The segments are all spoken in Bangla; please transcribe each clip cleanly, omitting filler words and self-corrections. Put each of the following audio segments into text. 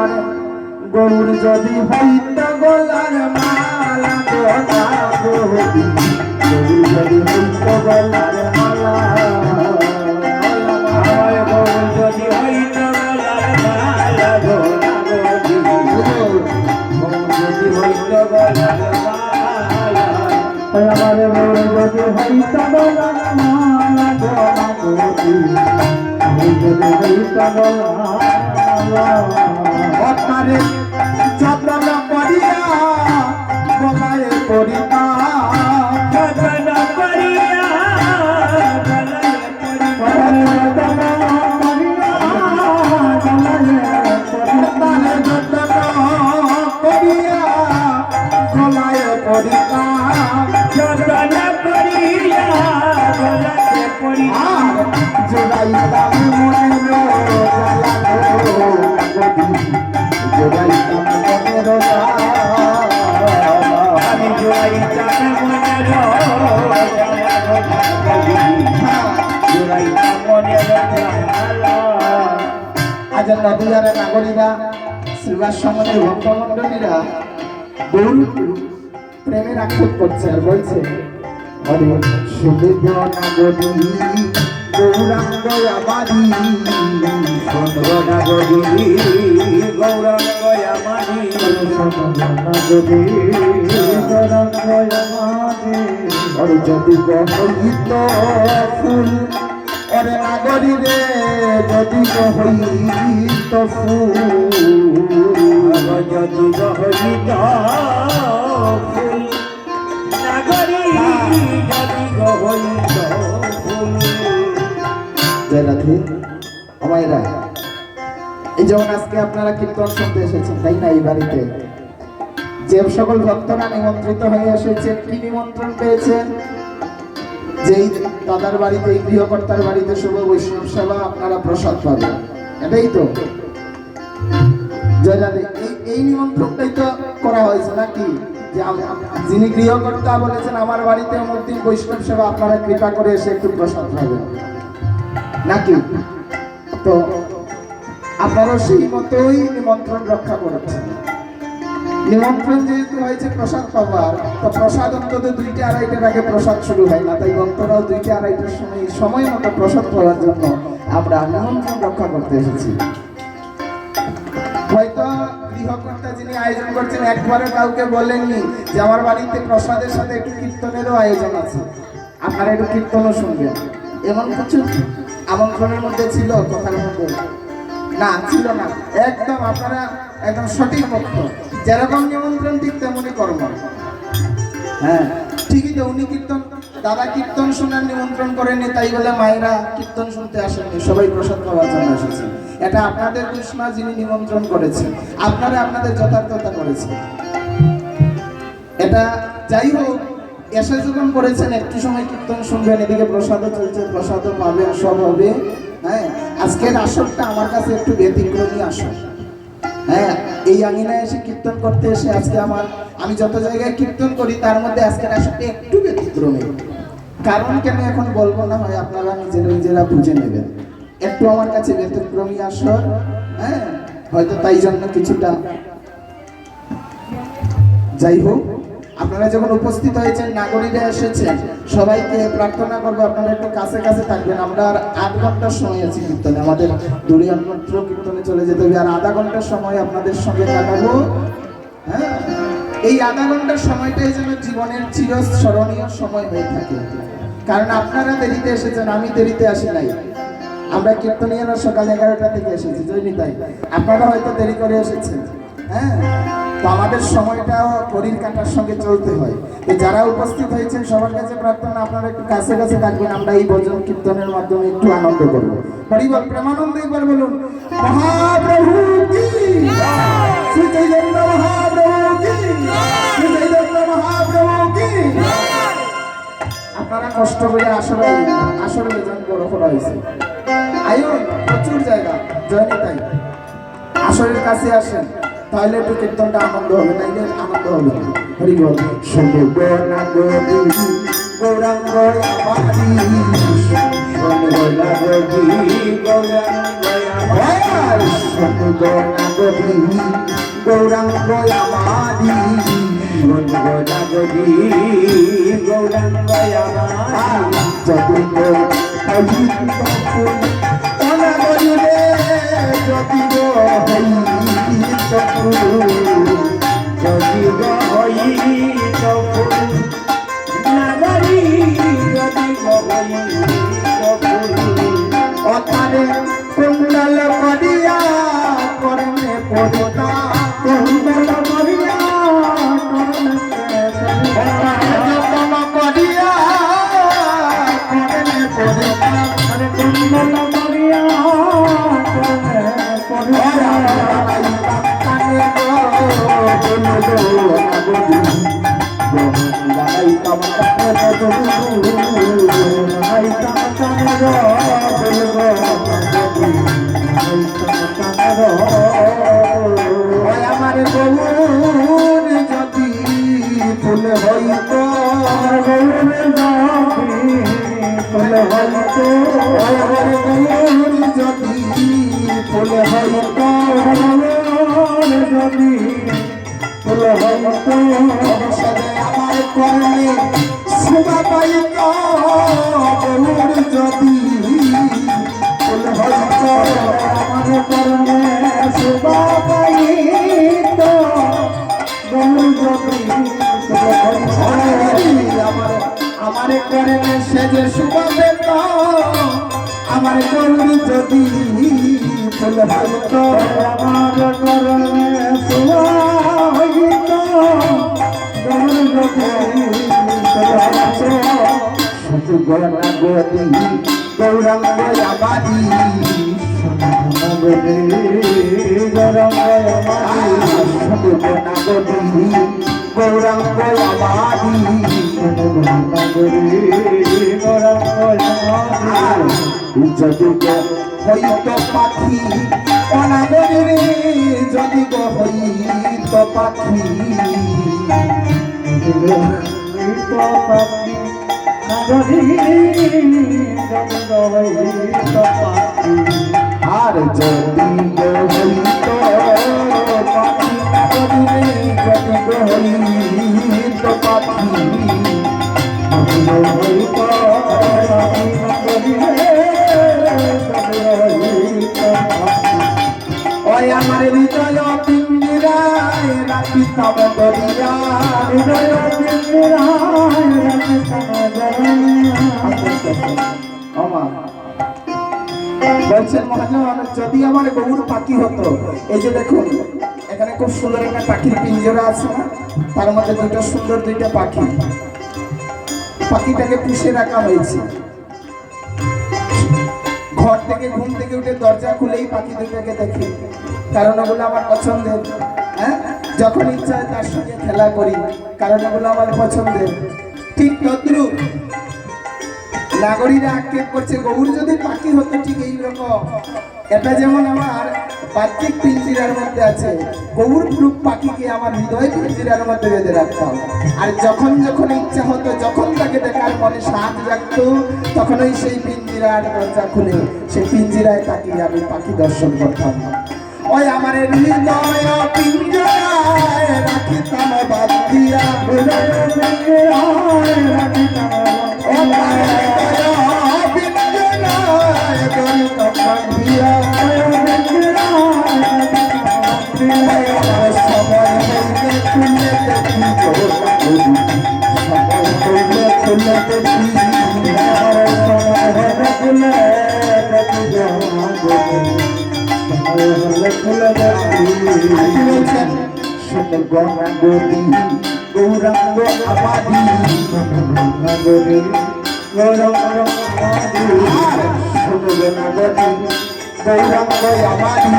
আমার গৌর যদি হইত গলার মালা গোলা গৌরী গৌর যদি হইত গলার মালা আমার গৌর যদি হইত গলার মালা গোলা গৌরী গৌর যদি হইত গলার মালা আমার গৌর যদি হইত গলার মালা গোলা গৌরী যদি হইত গলার যতন করিয়া গলায় করিতা যতন করিয়া গলায় করিতা যতন করিয়া গলায় করিতা যতন করিয়া গলায় করিতা জোড়াইতাম মনে জোড়াইতাম মনের আমি জোড়াইতাম মনের জোড়াইতাম মনের আজ নদীয়ারে নাগরীরা শ্রীবাস সমাজের ভক্তমণ্ডলীরা বহু প্রেমের আক্ষেপ করছে আর বলছে অরে সুবিধ নাগরী গৌরাঙ্গ আমারি চন্দ্রনাগরী গৌরাঙ্গ আমারি চন্দ্রনাগরী গৌরাঙ্গ আমারি আর যদি গহিত ফুল ওরে নাগরী রে যদি গহিত ফুল যদি গহিত ফুল নাগরী যদি গহিত ফুল জয় রাধে আমায়রা এই যেমন আজকে আপনারা কীর্তন শুনতে এসেছেন তাই না এই বাড়িতে যে সকল ভক্তরা নিমন্ত্রিত হয়ে এসেছেন কি নিমন্ত্রণ পেয়েছেন যেই দাদার বাড়িতে এই গৃহকর্তার বাড়িতে শুভ বৈষ্ণব সেবা আপনারা প্রসাদ পাবেন এটাই তো জয় রাধে এই নিমন্ত্রণটাই তো করা হয়েছে নাকি যে যিনি গৃহকর্তা বলেছেন আমার বাড়িতে অমুক দিন বৈষ্ণব সেবা আপনারা কৃপা করে এসে একটু প্রসাদ পাবেন নাকি তো আপনারা সেই মতোই নিমন্ত্রণ রক্ষা করেছেন নিমন্ত্রণ যেহেতু হয়েছে প্রসাদ পাবার তো প্রসাদ অন্তত 2টা 2:30টার আগে প্রসাদ শুরু হয় না তাই ভক্তরাও 2টা 2:30টার সময় মতো প্রসাদ পাওয়ার জন্য আমরা নিমন্ত্রণ রক্ষা করতে এসেছি হয়তো গৃহকর্তা যিনি আয়োজন করছেন একবারে কাউকে বলেননি যে আমার বাড়িতে প্রসাদের সাথে একটু কীর্তনেরও আয়োজন আছে আপনারা একটু কীর্তনও শুনবেন এমন কিছু আমন্ত্রণের মধ্যে ছিল কথার মধ্যে না ছিল না একদম আপনারা একদম সঠিক ভক্ত যেরকম নিমন্ত্রণ ঠিক তেমনই কর্ম হ্যাঁ ঠিকই তো উনি কীর্তন দাদা কীর্তন শোনার নিমন্ত্রণ করেনি তাই বলে মায়েরা কীর্তন শুনতে আসেননি সবাই প্রসাদ পাওয়ার জন্য এসেছেন এটা আপনাদের কৃষ্ণা যিনি নিমন্ত্রণ করেছেন আপনারা আপনাদের যথার্থতা করেছেন এটা যাই হোক এসে যখন করেছেন একটু সময় কীর্তন শুনবেন এদিকে প্রসাদও চলছে প্রসাদও পাবেন সব হবে হ্যাঁ আজকের আসরটা আমার কাছে একটু ব্যতিক্রমী আসর হ্যাঁ এই আঙিনায় এসে কীর্তন করতে এসে আজকে আমি যত জায়গায় কীর্তন করি তার মধ্যে আজকের আসরটা একটু ব্যতিক্রমী কারণ কেন এখন বলবো না হয় আপনারা নিজেরা বুঝে নেবেন একটু আমার কাছে ব্যতিক্রমী আসর হ্যাঁ হয়তো তাই জন্য কিছুটা যাই হোক আপনারা যখন উপস্থিত হয়েছেন নাগরীরা এসেছেন সবাইকে প্রার্থনা করবো আপনারা একটু কাছে কাছে থাকবেন আমরা আর 8 ঘন্টার সময় আছি কীর্তনে আমাদের দূরে অন্যত্র কীর্তনে চলে যেতে হবে আর আধা ঘন্টার সময় আপনাদের সঙ্গে কাটাবো হ্যাঁ এই আধা ঘন্টার সময়টাই যেন জীবনের চিরস্মরণীয় সময় হয়ে থাকে কারণ আপনারা দেরিতে এসেছেন আমি দেরিতে আসি নাই আমরা কীর্তনীয়রা সকাল 11টা থেকে এসেছি জয়নি তাই আপনারা হয়তো দেরি করে এসেছেন হ্যাঁ তো আমাদের সময়টাও ঘড়ির কাঁটার সঙ্গে চলতে হয় তো যারা উপস্থিত হয়েছেন সবার কাছে প্রার্থনা আপনারা একটু কাছে কাছে থাকবেন আমরা এই ভজন কীর্তনের মাধ্যমে একটু আনন্দ করবো হরি বল প্রেমানন্দ একবার বলুন মহাপ্রভু কি শ্রী চৈতন্য মহাপ্রভু কি শ্রী চৈতন্য মহাপ্রভু কি আপনারা কষ্ট করে আসরে ভজন বড় করা হয়েছে আয়ুন প্রচুর জায়গা জয়নি তাই আসরের কাছে আসেন তাহলে একটু কীর্তনটা আনন্দ হবে নাইলে আনন্দ হবে হরি বল শুনবে গৌরাঙ্গ আমারি গৌরাঙ্গ আমারি যদি অনাগরিলে যদি অথারে কুণ্ডল করিয়া করমে পড়তা কুণ্ডল করিয়া যতন করিয়া করমে পড়তা কুণ্ডল করিয়া আমার গৌর যদি ফুল হইত ফুল হইত যদি ফুল হইত যদি ফুল হইত আমার কর্মে শোভা পাইত গৌর যদি ফুল হইত আমার কর্মে শোভা পাইত গৌর যদি আমার কর্মে সে যে শোভা পেত আমার গৌর যদি ফুল হইত আমার কর্মে শোভা হইত গৌর যদি শুধু গৌরাঙ্গী গৌরাঙ্গ আমারি শুধু গৌরাঙ্গী গৌরাঙ্গ আমারি যদি হইত পাখি অনাগরে যদি হইত পাখি আর যদি হইত পাখি যদি হইত পাখি ওই আমার হৃদয় পিঞ্জিরায় রাখিতাম দরিয়া হৃদয় পিঞ্জিরায় রাখিতাম বলছেন মহাজন যদি আমার গৌর পাখি হতো এই যে দেখুন এখানে খুব সুন্দর একটা পাখির পিঞ্জরা আছে না তার মধ্যে দুইটা পাখি পাখিটাকে পুষে রাখা হয়েছে ঘর থেকে ঘুম থেকে উঠে দরজা খুলেই পাখি দুটাকে দেখি কারণ ওগুলো আমার পছন্দের হ্যাঁ যখন ইচ্ছা হয় তার সঙ্গে খেলা করি কারণ ওগুলো আমার পছন্দের ঠিক তদ্রুপ নাগরীরা আক্ষেপ করছে গৌর যদি পাখি হতো ঠিক এইরকম এটা যেমন আমার বাহ্যিক পিঞ্জিরার মধ্যে আছে গৌর রূপ পাখিকে আমার হৃদয় পিঞ্জিরার মধ্যে বেঁধে রাখতাম আর যখন যখন ইচ্ছা হতো যখন তাকে দেখার মনে সাথ জাগতো তখনই সেই পিঞ্জিরার দরজা খুলে সেই পিঞ্জিরায় তাকে আমি পাখি দর্শন করতাম ওই আমার হৃদয় পিঞ্জরায় রাখিতাম বাদ দিয়া গৌরাঙ্গ আমারি গৌরাঙ্গ আমারি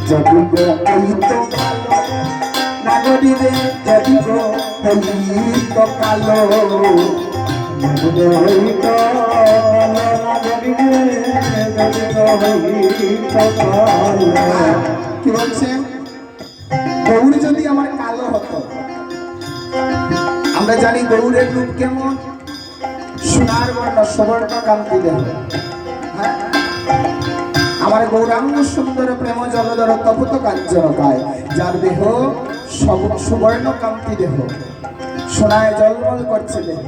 যদি হইত নাগরীরে যদি হইত কালো হইত কি বলছেন গৌর যদি আমার কালো হতো আমরা জানি গৌরের রূপ কেমন, সোনার বর্ণ সুবর্ণ কান্তি দেহ। হ্যাঁ, আমার গৌরাঙ্গ সুন্দর প্রেম জলধর তপত কাঞ্চন পায়, যার দেহ সুবর্ণ কান্তি দেহ, সোনায় জলমল করছে দেহ।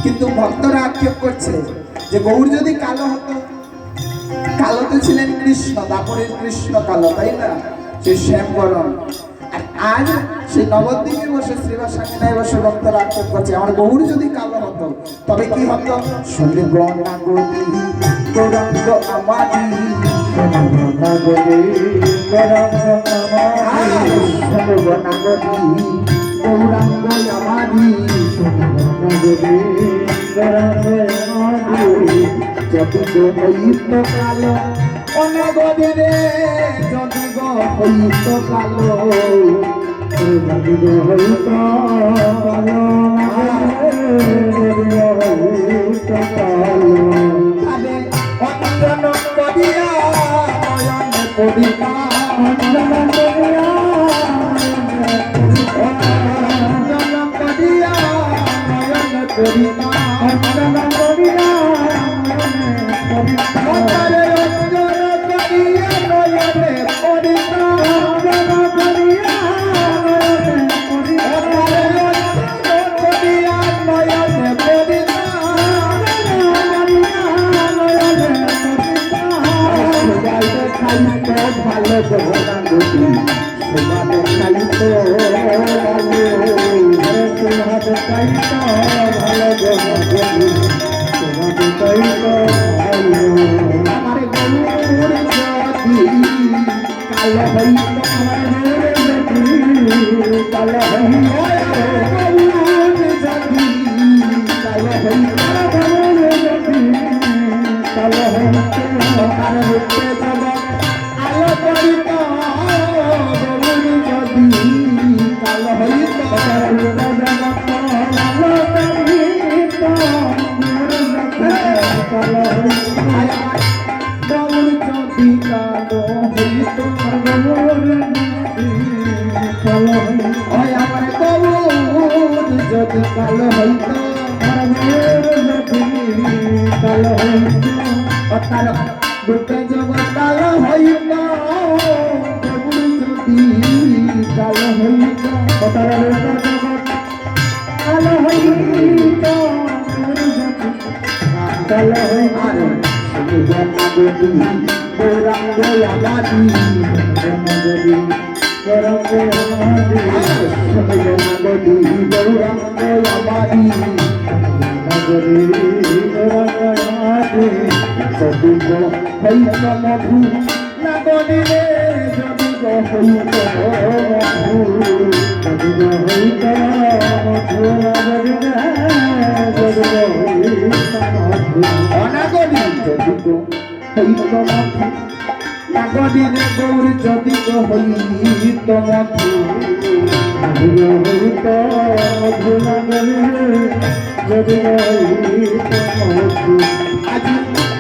কিন্তু ভক্তরা আক্ষেপ করছে যে গৌর যদি কালো হতো, কালো তো ছিলেন কৃষ্ণ, দাপরের কৃষ্ণ কালো, তাই না? সে শ্যামবরণ। আর আজ সেই নবদ্বীপে বসে শ্রীবাসাঙ্গিনায় বসে ভক্তরা আক্ষেপ করছে আমার গৌর যদি কালো হতো তবে কি হতো? শুনলে গৌরাঙ্গ আমাদি, কালো অনাগরে যদি গো হইত কালো, যদি গো হইত কালো, হইত কালো। তবে অঞ্জন করিয়া নয়ন করিতা, অঞ্জন করিয়া অঞ্জন করিয়া নয়ন করিতা, অঞ্জন করিয়া ভালো গৌরাঙ্গী তোমাদের খাইত তোমাদের খাইত ভালো গৌরাঙ্গী তোমাদের খাইত ভালো। আমার গৌর যদি কালো হইত, আমার গৌর যদি কালো হইত, গৌর যদি কালো হইত, গৌর যদি কালো হইত, তার রূপে জগৎ আলো করিত, গৌর যদি কালো হইত, তার রূপে জগৎ আলো করিত, কালো হইত, গৌর যদি কালো হইত, গৌর কালো হইত, আমার গৌর যদি কালো হইত, গৌর যদি কালো হইত, তার রূপে জগৎ কালো হইত, গৌর যদি কালো হইত, তার রূপে জগৎ কালো হইত, গৌর যদি কালো হইত। Gauranga Amadi, Gauranga Amadi, Gauranga Amadi, যদি গো হইত মধু নাগরিরে, যদি গো হইত মধু, যদি গো হইত মধু নাগরিরে, যদি গো হইত মধু অনাগরি, যদি গো হইত মধু নাগরিরে, গৌর যদি গো হইত মধু, যদি গো হইত মধু নাগরিরে, যদি গো হইত মধু। আজ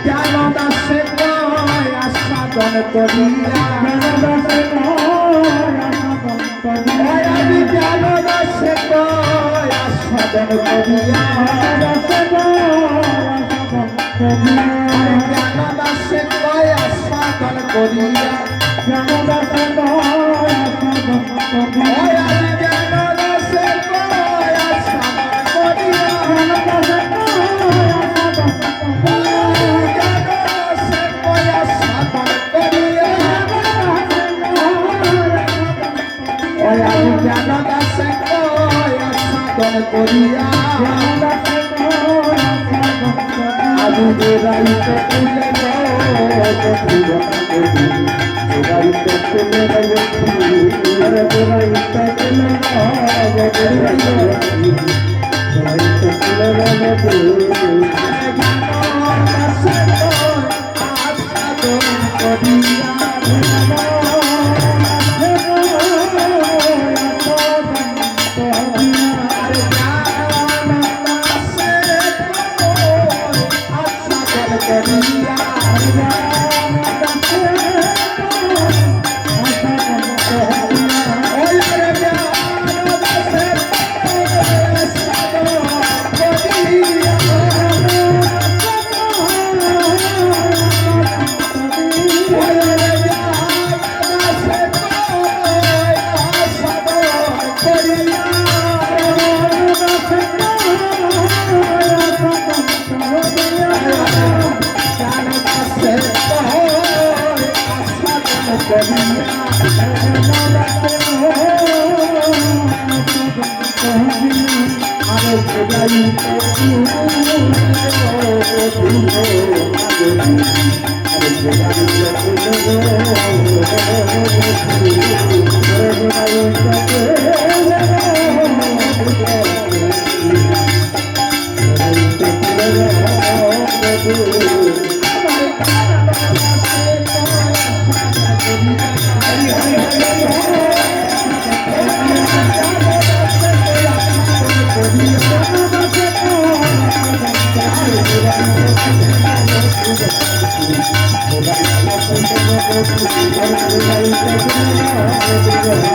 জ্ঞান দাসে কয় আস্বাদন করিয়া, জ্ঞান দাসে কয় আস্বাদন করিয়া, আজ জ্ঞান দাসে কয় আস্বাদন করিয়া, জ্ঞান দাসে কয় আস্বাদন করিয়া, জ্ঞান দাসে কয় আস্বাদন করিয়া, আজ জ্ঞান দাসে কয় আস্বাদন করিয়া, জ্ঞান দাসে করিয়া, আবু রাইতে তুলে রাইতে তুলে রাইতে তুলে করিয়া Thank you.